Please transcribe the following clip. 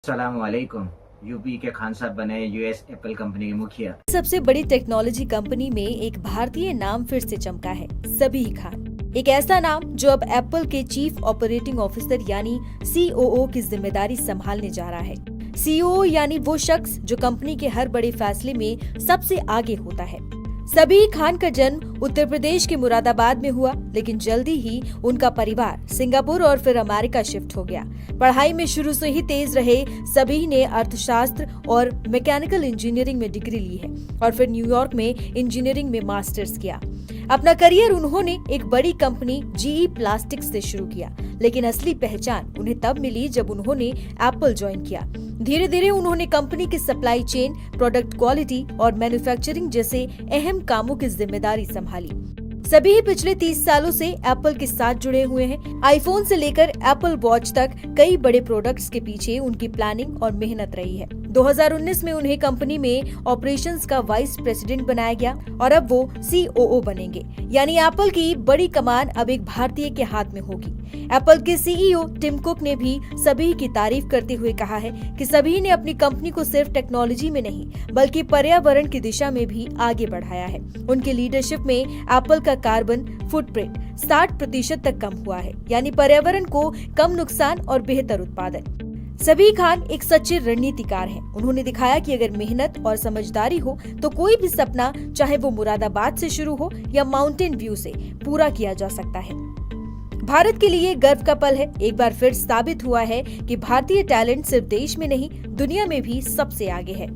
अस्सलामुअलैकुम। यूपी के खान साहब बने यूएस एप्पल कंपनी के मुखिया। सबसे बड़ी टेक्नोलॉजी कंपनी में एक भारतीय नाम फिर से चमका है, सबीह खान। एक ऐसा नाम जो अब एप्पल के चीफ ऑपरेटिंग ऑफिसर यानी सीओओ की जिम्मेदारी संभालने जा रहा है। सीओओ यानी वो शख्स जो कंपनी के हर बड़े फैसले में सबसे आगे होता है। सबीह खान का जन्म उत्तर प्रदेश के मुरादाबाद में हुआ, लेकिन जल्दी ही उनका परिवार सिंगापुर और फिर अमेरिका शिफ्ट हो गया। पढ़ाई में शुरू से ही तेज रहे सबीह ने अर्थशास्त्र और मैकेनिकल इंजीनियरिंग में डिग्री ली है और फिर न्यूयॉर्क में इंजीनियरिंग में मास्टर्स किया। अपना करियर उन्होंने एक बड़ी कंपनी जीई प्लास्टिक्स से शुरू किया, लेकिन असली पहचान उन्हें तब मिली जब उन्होंने एप्पल ज्वाइन किया। धीरे धीरे उन्होंने कंपनी की सप्लाई चेन, प्रोडक्ट क्वालिटी और मैन्युफैक्चरिंग जैसे अहम कामों की जिम्मेदारी संभाली। सबीह पिछले 30 सालों से एप्पल के साथ जुड़े हुए हैं। आईफोन से लेकर एप्पल वॉच तक कई बड़े प्रोडक्ट्स के पीछे उनकी प्लानिंग और मेहनत रही है। 2019 में उन्हें कंपनी में ऑपरेशंस का वाइस प्रेसिडेंट बनाया गया और अब वो सीओओ बनेंगे, यानी एप्पल की बड़ी कमान अब एक भारतीय के हाथ में होगी। एप्पल के सीईओ टिम कुक ने भी सबीह की तारीफ करते हुए कहा है कि सबीह ने अपनी कंपनी को सिर्फ टेक्नोलॉजी में नहीं बल्कि पर्यावरण की दिशा में भी आगे बढ़ाया है। उनकी लीडरशिप में एप्पल का कार्बन फुटप्रिंट 60% तक कम हुआ है, यानी पर्यावरण को कम नुकसान और बेहतर उत्पादन। सबीह खान एक सच्चे रणनीतिकार हैं। उन्होंने दिखाया कि अगर मेहनत और समझदारी हो तो कोई भी सपना, चाहे वो मुरादाबाद से शुरू हो या माउंटेन व्यू से, पूरा किया जा सकता है। भारत के लिए गर्व का पल है। एक बार फिर साबित हुआ है कि भारतीय टैलेंट सिर्फ देश में नहीं दुनिया में भी सबसे आगे है।